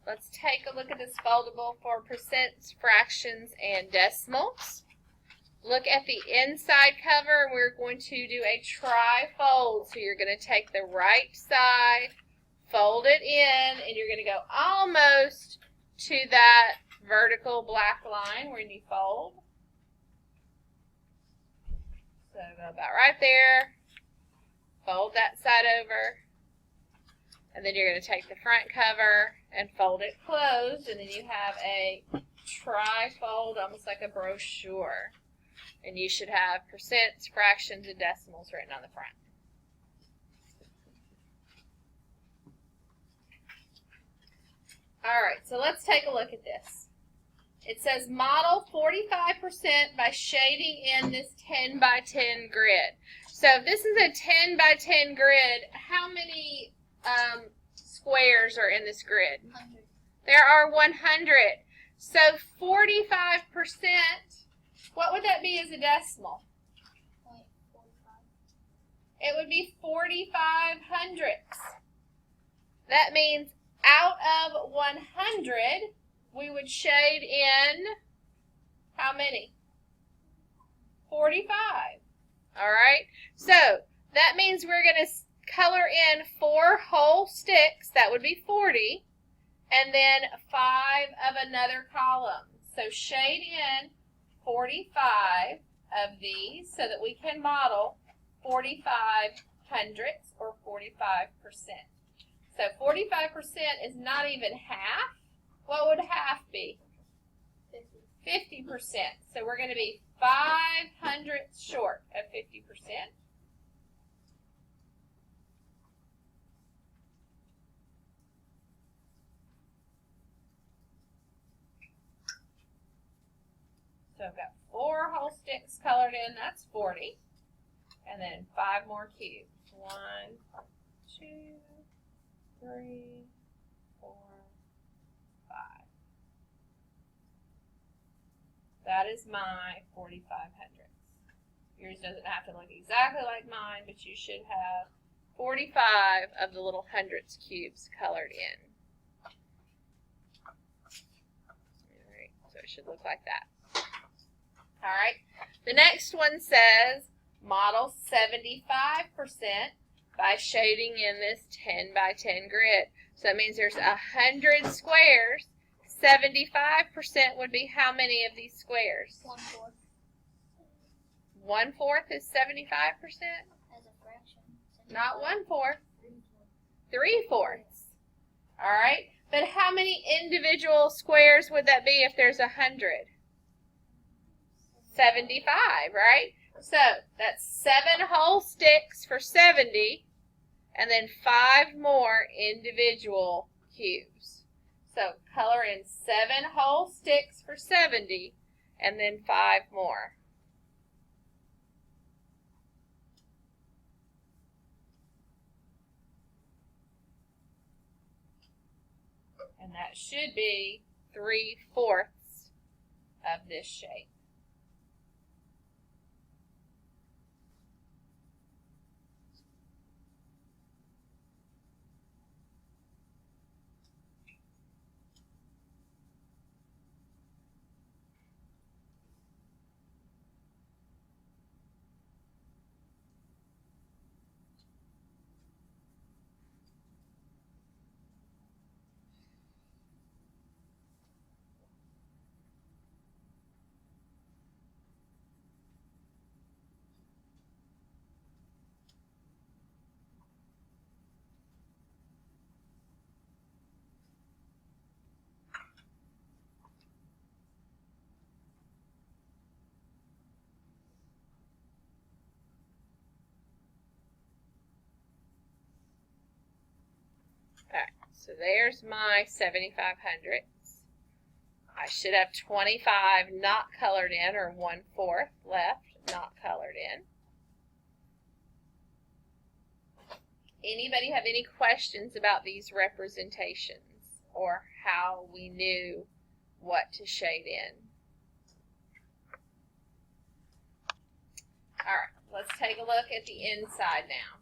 let's take a look at this foldable for percents, fractions, and decimals. Look at the inside cover. We're going to do a tri-fold. So you're going to take the right side, fold it in, and you're going to go almost to that vertical black line where you fold. So go about right there, fold that side over, and then you're going to take the front cover and fold it closed, and then you have a tri-fold, almost like a brochure. And you should have percents, fractions, and decimals written on the front. All right, so let's take a look at this. It says model 45% by shading in this 10 by 10 grid. So if this is a 10 by 10 grid, how many squares are in this grid? 100. There are 100. So 45%, what would that be as a decimal? 0.45. It would be 45 hundredths. That means out of 100, we would shade in how many? 45. All right. So that means we're going to color in 4 whole sticks. That would be 40. And then 5 of another column. So shade in 45 of these so that we can model 45 hundredths or 45%. So 45% is not even half. What would half be? 50%. So we're going to be 5 hundredths short of 50%. So I've got 4 whole sticks colored in, that's 40. And then 5 more cubes. 1, 2, 3, 4, 5. That is my 45 hundredths. Yours doesn't have to look exactly like mine, but you should have 45 of the little hundredths cubes colored in. All right, so it should look like that. All right, the next one says model 75% by shading in this 10 by 10 grid. So that means there's 100 squares. 75% would be how many of these squares? 1/4. 1/4 is 75%? As a fraction. Not 1/4. 3/4. 3/4. All right, but how many individual squares would that be if there's 100? 75, right? So that's 7 whole sticks for 70, and then 5 more individual cubes. So color in 7 whole sticks for 70, and then 5 more. And that should be 3/4 of this shape. Alright, so there's my 75 hundredths. I should have 25 not colored in, or 1/4 left not colored in. Anybody have any questions about these representations or how we knew what to shade in? Alright, let's take a look at the inside now.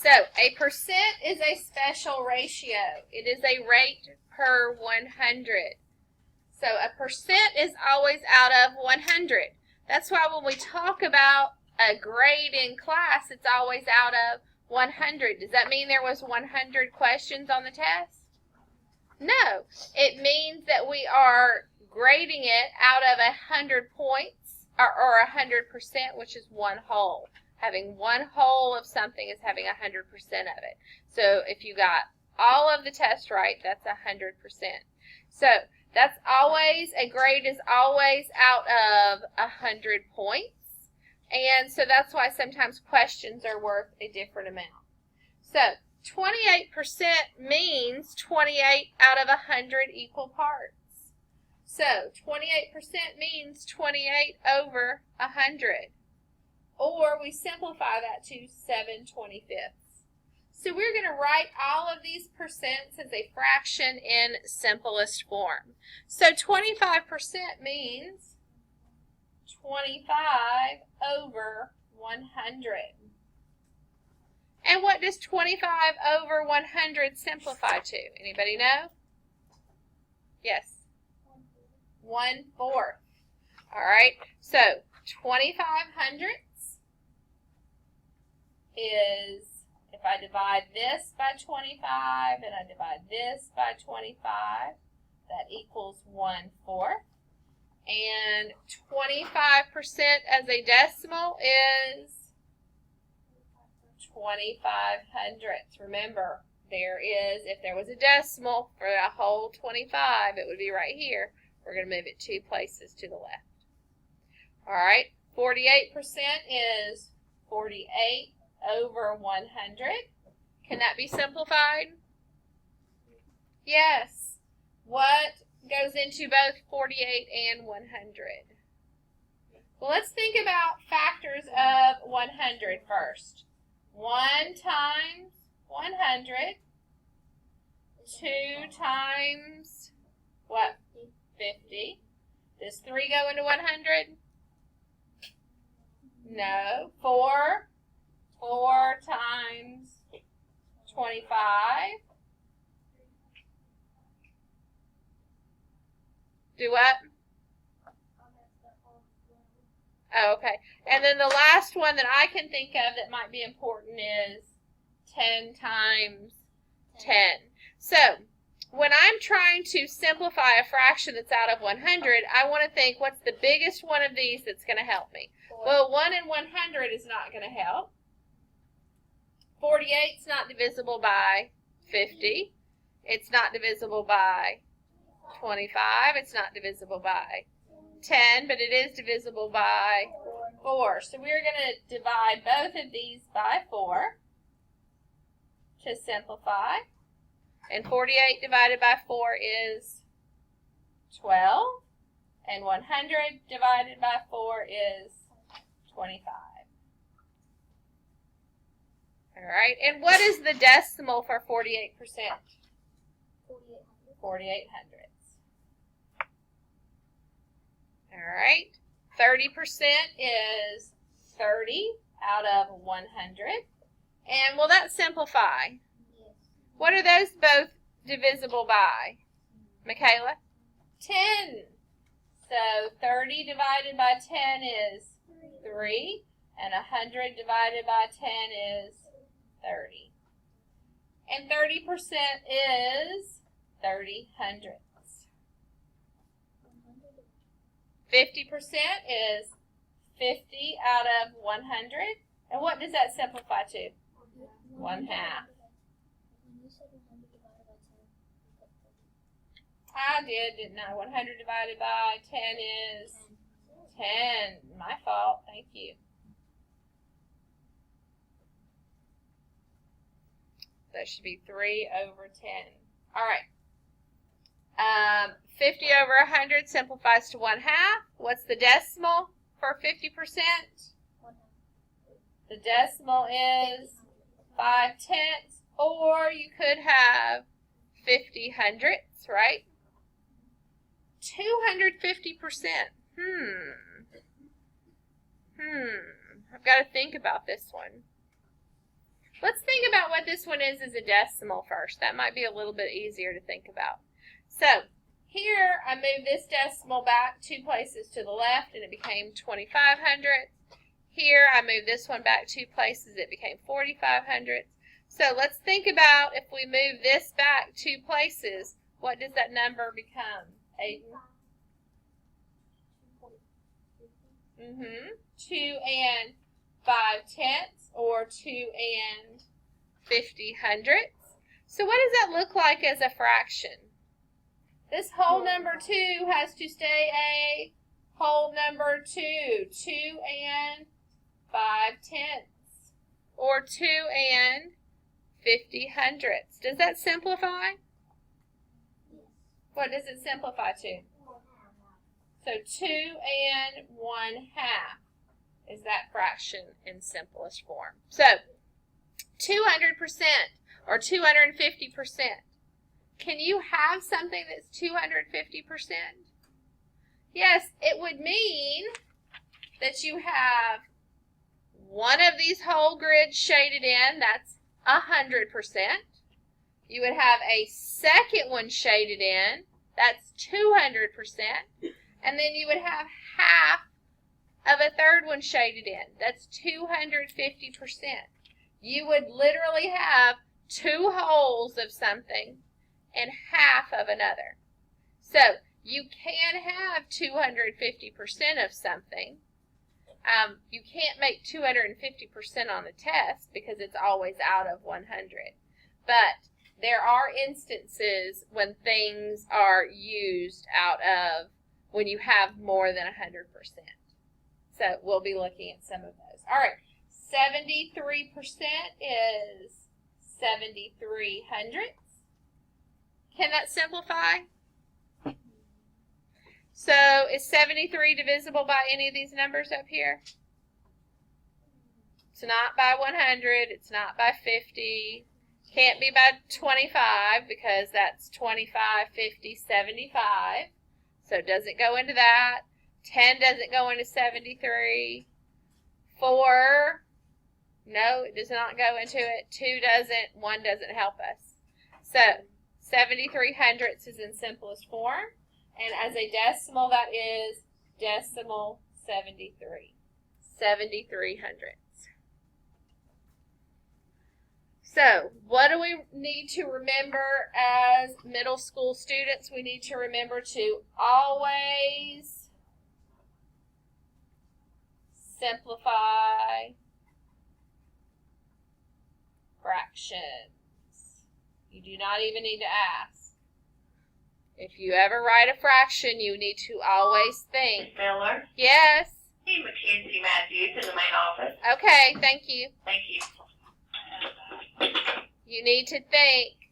So a percent is a special ratio. It is a rate per 100. So a percent is always out of 100. That's why when we talk about a grade in class, it's always out of 100. Does that mean there was 100 questions on the test? No. It means that we are grading it out of 100 points or 100%, which is one whole. Having one whole of something is having 100% of it. So if you got all of the test right, that's 100%. So that's always, a grade is always out of 100 points. And so that's why sometimes questions are worth a different amount. So 28% means 28 out of 100 equal parts. So 28% means 28 over 100. Or we simplify that to 7/25. So we're going to write all of these percents as a fraction in simplest form. So 25% means 25 over 100. And what does 25 over 100 simplify to? Anybody know? Yes. 1/4. All right. So 25 hundredths is, if I divide this by 25 and I divide this by 25, that equals 1/4. And 25% as a decimal is 25 hundredths. Remember, if there was a decimal for a whole 25, it would be right here. We're going to move it 2 places to the left. All right, 48% is 48 over 100. Can that be simplified? Yes. What goes into both 48 and 100? Well, let's think about factors of 100 first. 1 times 100. 2 times what? 50. Does 3 go into 100? No. 4. 4 times 25. Do what? Oh, okay. And then the last one that I can think of that might be important is 10 times 10. So when I'm trying to simplify a fraction that's out of 100, I want to think, what's the biggest one of these that's going to help me? 4. Well, 1 in 100 is not going to help. 48 is not divisible by 50. It's not divisible by 25. It's not divisible by 10, but it is divisible by 4. So we're going to divide both of these by 4 to simplify. And 48 divided by 4 is 12. And 100 divided by 4 is 25. All right. And what is the decimal for 48%? 48 hundredths. All right. 30% is 30 out of 100. And will that simplify? Yes. What are those both divisible by? Michaela? 10. So 30 divided by 10 is 3. And 100 divided by 10 is 30. And 30% is 30 hundredths. 50% is 50 out of 100. And what does that simplify to? 1/2. I did, didn't I? 100 divided by 10 is 10. My fault. Thank you. That should be 3 over 10. All right. 50 over 100 simplifies to 1/2. What's the decimal for 50%? The decimal is 5/10, or you could have 50 hundredths, right? 250%. I've got to think about this one. Let's think about what this one is as a decimal first. That might be a little bit easier to think about. So here I moved this decimal back 2 places to the left and it became 2500. Here I moved this one back 2 places, it became 4500. So let's think about if we move this back 2 places, what does that number become? 2 and 5/10 or 2 and 50 hundredths. So what does that look like as a fraction? This whole number 2 has to stay a whole number 2. 2 and 5/10 or 2 and 50 hundredths. Does that simplify? What does it simplify to? So 2 and 1/2 is that fraction in simplest form. So 200% or 250%. Can you have something that's 250%? Yes, it would mean that you have one of these whole grids shaded in, that's 100%. You would have a second one shaded in, that's 200%. And then you would have half of a third one shaded in, that's 250%. You would literally have 2 wholes of something and half of another. So you can have 250% of something. You can't make 250% on a test because it's always out of 100. But there are instances when things are used out of when you have more than 100%. So we'll be looking at some of those. All right, 73% is 73 hundredths. Can that simplify? So is 73 divisible by any of these numbers up here? It's not by 100. It's not by 50. Can't be by 25 because that's 25, 50, 75. So it doesn't go into that. 10 doesn't go into 73. 4, no, it does not go into it. 2 doesn't. 1 doesn't help us. So 73 hundredths is in simplest form. And as a decimal, that is decimal 73. 73 hundredths. So what do we need to remember as middle school students? We need to remember to always simplify fractions. You do not even need to ask. If you ever write a fraction, you need to always think. Ms. Miller? Yes. Hey, Mackenzie Matthews in the main office. Okay, thank you. Thank you. You need to think,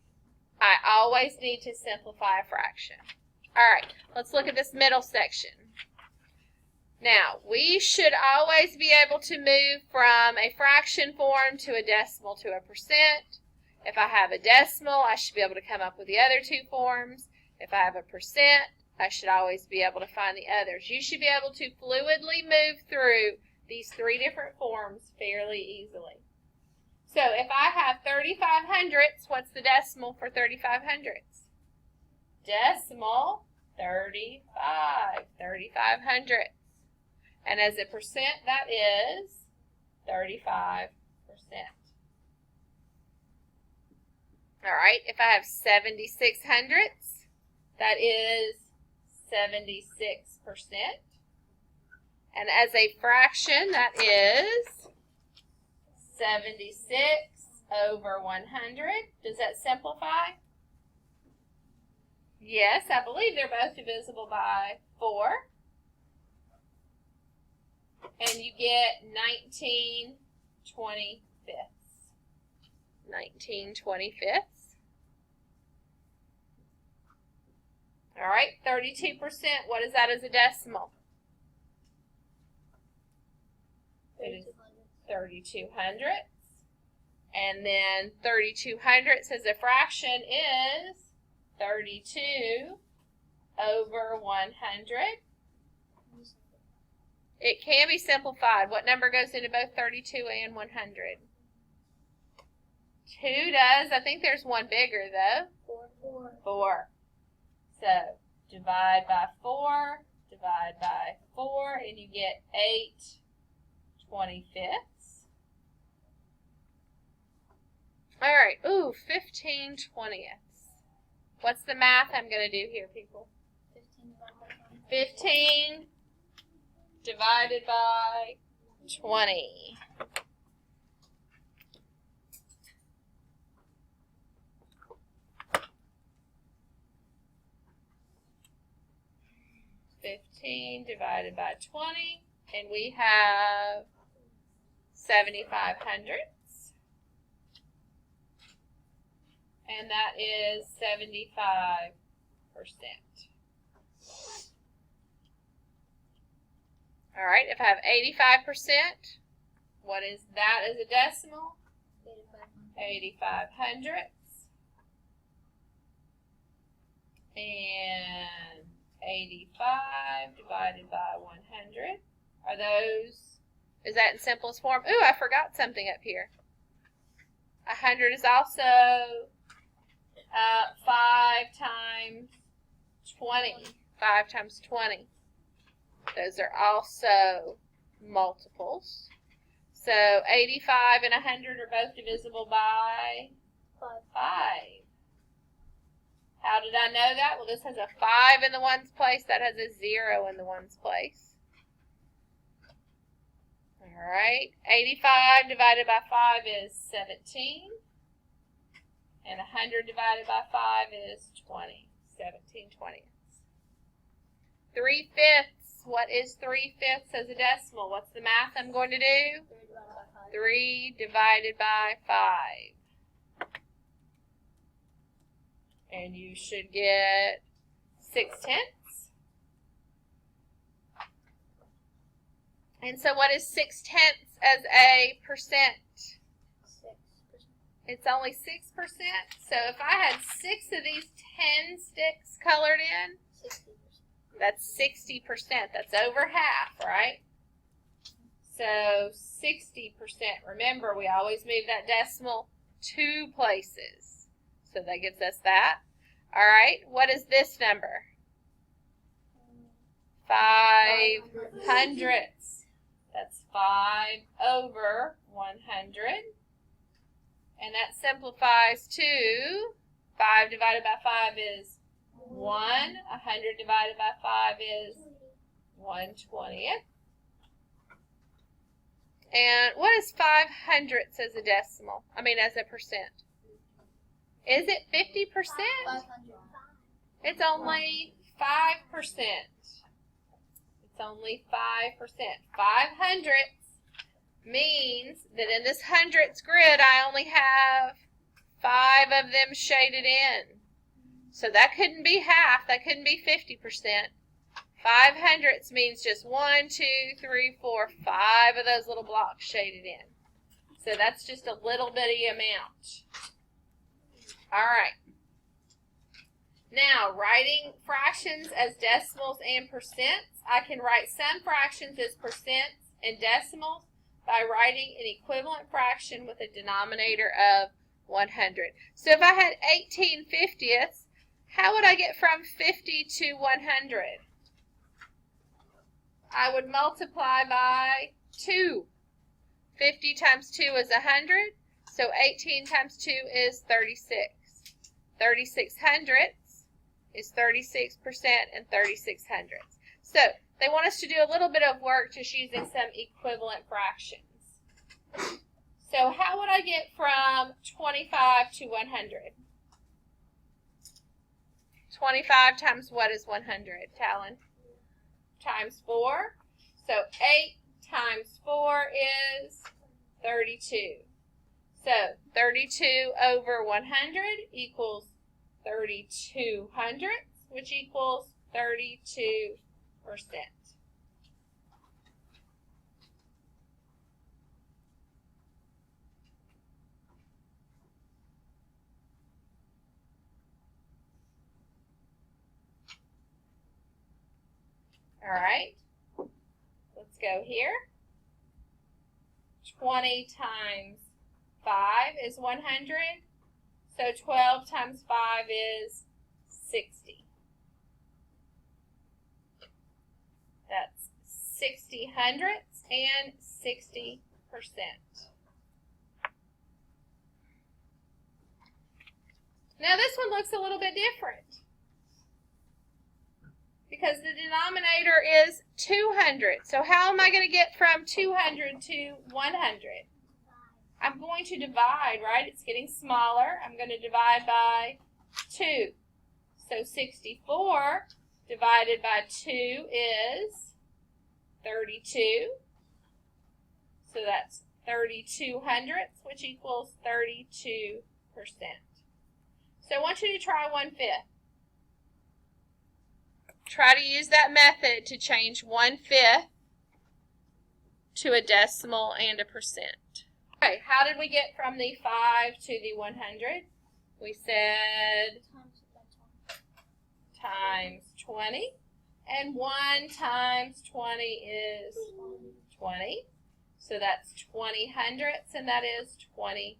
I always need to simplify a fraction. All right, let's look at this middle section. Now, we should always be able to move from a fraction form to a decimal to a percent. If I have a decimal, I should be able to come up with the other 2 forms. If I have a percent, I should always be able to find the others. You should be able to fluidly move through these 3 different forms fairly easily. So if I have 35 hundredths, what's the decimal for 35 hundredths? Decimal 35, 35 hundredths. And as a percent, that is 35%. All right, if I have 76 hundredths, that is 76%. And as a fraction, that is 76 over 100. Does that simplify? Yes, I believe they're both divisible by 4. And you get 19/25. 19/25. All right, 32%. What is that as a decimal? It is 32 hundredths. And then 32 hundredths as a fraction is 32 over 100. It can be simplified. What number goes into both 32 and 100? 2 does. I think there's one bigger, though. 4. So, divide by 4, divide by 4, and you get 8/25. All right. Ooh, 15/20. What's the math I'm going to do here, people? 15 divided by 20. Divided by 20, and we have 7/500ths, and that is 75%. All right, if I have 85%, what is that as a decimal? 8/500ths, and 85 divided by 100. Are those, is that in simplest form? Ooh, I forgot something up here. 100 is also 5 times 20. 5 times 20. Those are also multiples. So 85 and 100 are both divisible by 5. How did I know that? Well, this has a 5 in the ones place. That has a 0 in the ones place. All right. 85 divided by 5 is 17. And 100 divided by 5 is 20. 17/20. 3/5. What is 3/5 as a decimal? What's the math I'm going to do? 3 divided by 5. And you should get 6/10. And so what is 6/10 as a percent? 6%. It's only 6%. So if I had 6 of these 10 sticks colored in, 60%. that's 60%. That's over half, right? So 60%. Remember, we always move that decimal 2 places. So that gives us that. All right, what is this number? 5/100. That's 5/100. And that simplifies to 5 divided by 5 is 1. 100 divided by 5 is 1/20. And what is 5/100 as a decimal? I mean, as a percent. Is it 50%? 500. It's only 5%. It's only 5%. 5/100 means that in this hundredths grid, I only have 5 of them shaded in. So that couldn't be half. That couldn't be 50%. 5/100 means just 1, 2, 3, 4, 5 of those little blocks shaded in. So that's just a little bitty amount. All right. Now, writing fractions as decimals and percents, I can write some fractions as percents and decimals by writing an equivalent fraction with a denominator of 100. So if I had 18/50, how would I get from 50 to 100? I would multiply by 2. 50 times 2 is 100, so 18 times 2 is 36. 36/100 is 36% and 36/100. So they want us to do a little bit of work just using some equivalent fractions. So how would I get from 25 to 100? 25 times what is 100, Talon? Times 4. So 8 times 4 is 32. So 32/100 equals 32/100, which equals 32%. All right, let's go here. 20 times 5 is 100. So 12 times 5 is 60. That's 60 hundredths and 60%. Now this one looks a little bit different because the denominator is 200. So how am I going to get from 200 to 100? I'm going to divide, right? It's getting smaller. I'm going to divide by 2. So 64 divided by 2 is 32. So that's 32 hundredths, which equals 32%. So I want you to try 1/5. Try to use that method to change 1/5 to a decimal and a percent. Okay, how did we get from the 5 to the 100? We said times 20. And 1 times 20 is 20. So that's 20 hundredths, and that is 20%.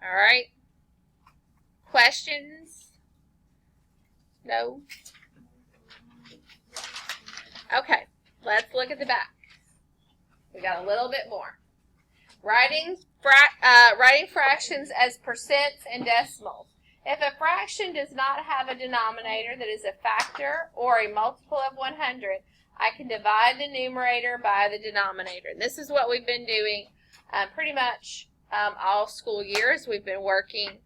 All right. Questions? No? Okay, let's look at the back. We got a little bit more. Writing fractions as percents and decimals. If a fraction does not have a denominator that is a factor or a multiple of 100, I can divide the numerator by the denominator. And this is what we've been doing pretty much all school years. We've been working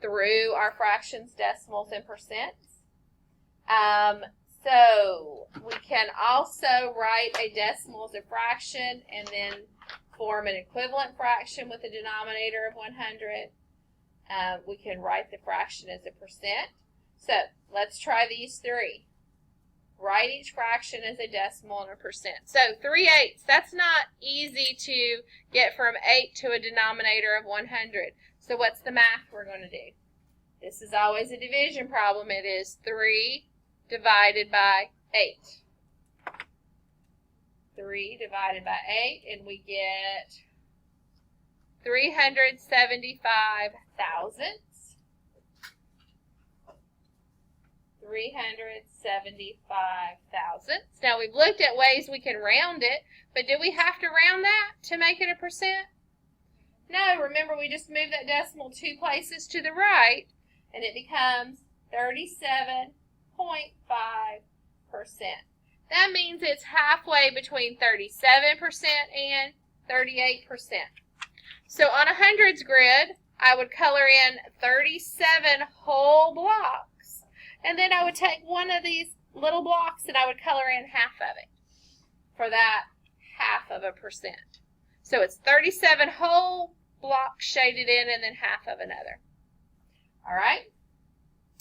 through our fractions, decimals, and percents. So we can also write a decimal as a fraction and then form an equivalent fraction with a denominator of 100. We can write the fraction as a percent. So let's try these three. Write each fraction as a decimal and a percent. So 3/8, that's not easy to get from 8 to a denominator of 100. So what's the math we're going to do? This is always a division problem. It is 3 divided by 8. 3 divided by 8, and we get 375 thousandths. 375 thousandths. Now we've looked at ways we can round it, but do we have to round that to make it a percent? No, remember we just moved that decimal 2 places to the right, and it becomes 37.5%. That means it's halfway between 37% and 38%. So on a hundreds grid, I would color in 37 whole blocks. And then I would take one of these little blocks and I would color in half of it for that half of a percent. So it's 37 whole blocks shaded in and then half of another. All right,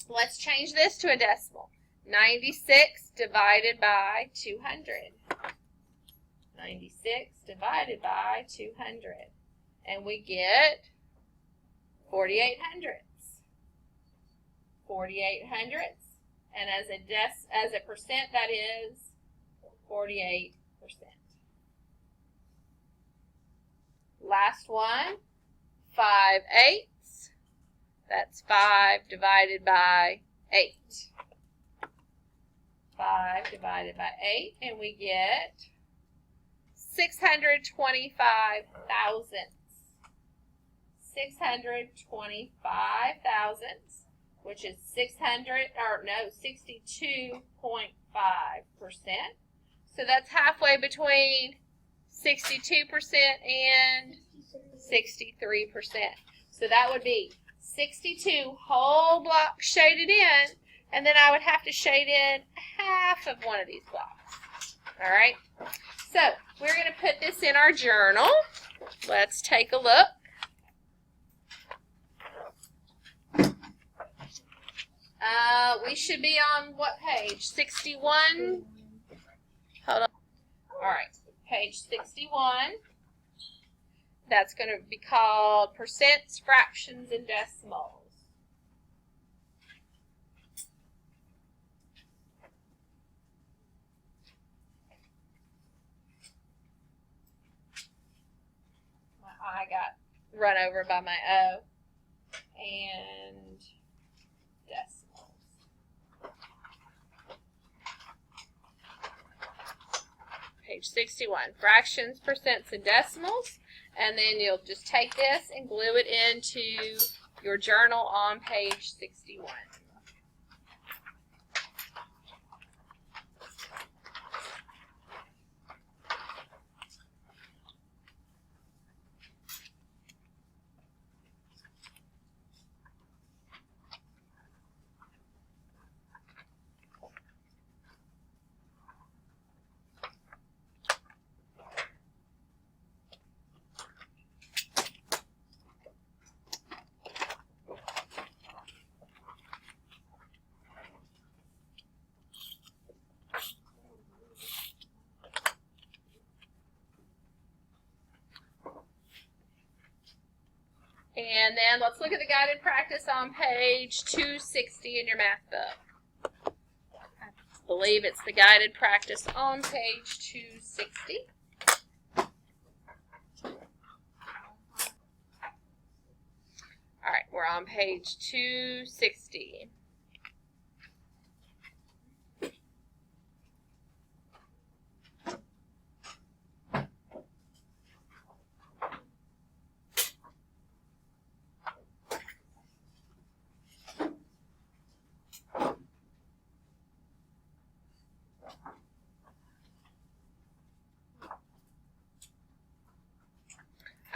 let's change this to a decimal. 96 divided by 200. 96 divided by 200. And we get 48 hundredths. 48 hundredths. And as a percent, that is 48%. Last one, 5/8. That's 5 divided by 8. 5 divided by 8, and we get 625 thousandths. 625 thousandths, which is 62.5%. So that's halfway between 62% and 63%. So that would be 62 whole blocks shaded in, and then I would have to shade in half of one of these blocks. All right? So we're going to put this in our journal. Let's take a look. We should be on what page? 61? Hold on. All right, page 61. That's going to be called percents, fractions, and decimals. My I got run over by my O. And decimals. Page 61. Fractions, percents, and decimals. And then you'll just take this and glue it into your journal on page 61. And then let's look at the guided practice on page 260 in your math book. I believe it's the guided practice on page 260. All right, we're on page 260.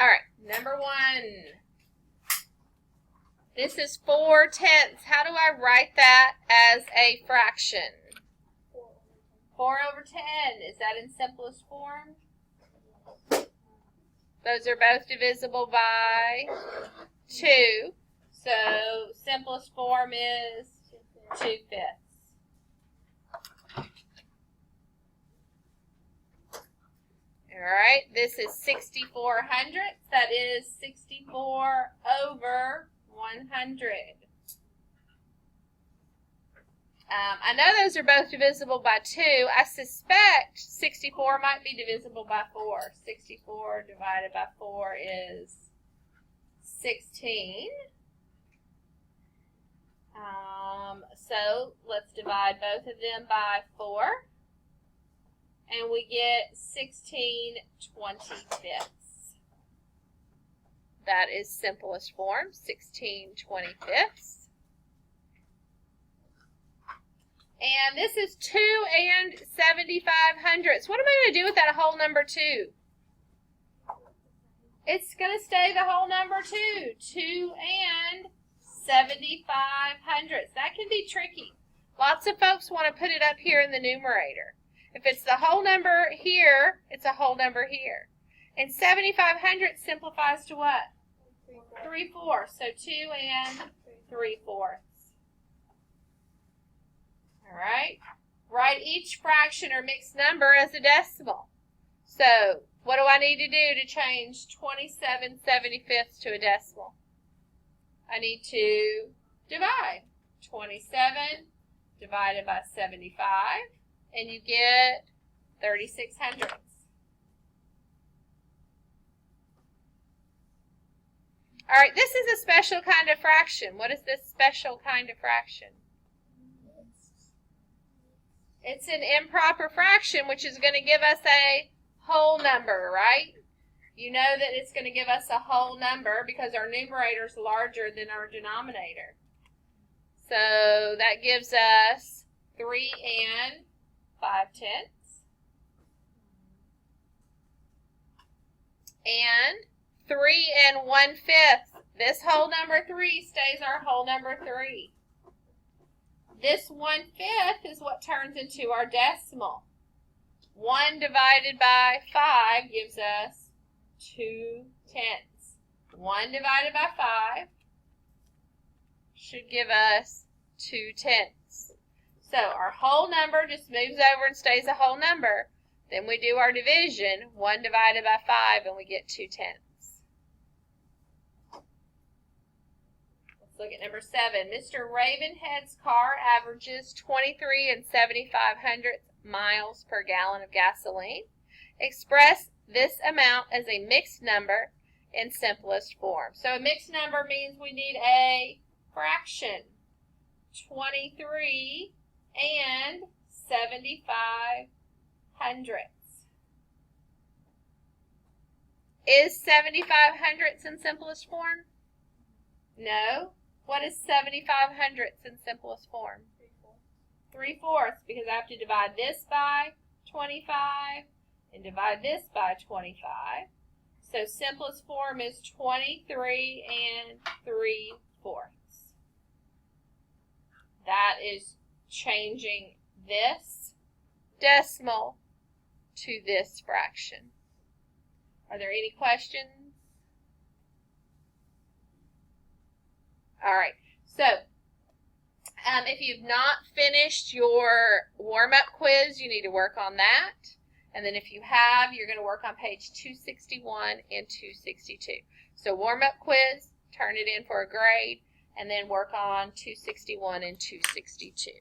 All right, number 1. This is 4/10. How do I write that as a fraction? 4/10. Is that in simplest form? Those are both divisible by 2. So simplest form is 2/5. All right, this is 64 hundredths. That is 64 over 100. I know those are both divisible by 2. I suspect 64 might be divisible by 4. 64 divided by 4 is 16. So let's divide both of them by 4. And we get 16/25. That is simplest form, 16/25. And this is 2 and 75 hundredths. What am I going to do with that whole number 2? It's going to stay the whole number 2. 2 and 75 hundredths. That can be tricky. Lots of folks want to put it up here in the numerator. If it's the whole number here, it's a whole number here. And 75 hundredths simplifies to what? 3/4. So 2 and 3/4. All right. Write each fraction or mixed number as a decimal. So what do I need to do to change 27/75 to a decimal? I need to divide. 27 divided by 75. And you get 36 hundredths. All right, this is a special kind of fraction. What is this special kind of fraction? It's an improper fraction, which is going to give us a whole number, right? You know that it's going to give us a whole number because our numerator is larger than our denominator. So that gives us 3 and 5/10. And 3 and 1/5. This whole number 3 stays our whole number 3. This 1/5 is what turns into our decimal. 1 divided by 5 gives us 2/10. 1 divided by 5 should give us 2/10. So our whole number just moves over and stays a whole number. Then we do our division, 1 divided by 5, and we get 2/10. Let's look at number 7. Mr. Ravenhead's car averages 23 and 75 hundredths miles per gallon of gasoline. Express this amount as a mixed number in simplest form. So a mixed number means we need a fraction. 23 and 75 hundredths. Is 75 hundredths in simplest form? No. What is 75 hundredths in simplest form? 3/4, because I have to divide this by 25 and divide this by 25. So simplest form is 23 and 3/4. That is changing this decimal to this fraction. Are there any questions? All right, so if you've not finished your warm-up quiz, you need to work on that. And then if you have, you're going to work on page 261 and 262. So warm-up quiz, turn it in for a grade, and then work on 261 and 262.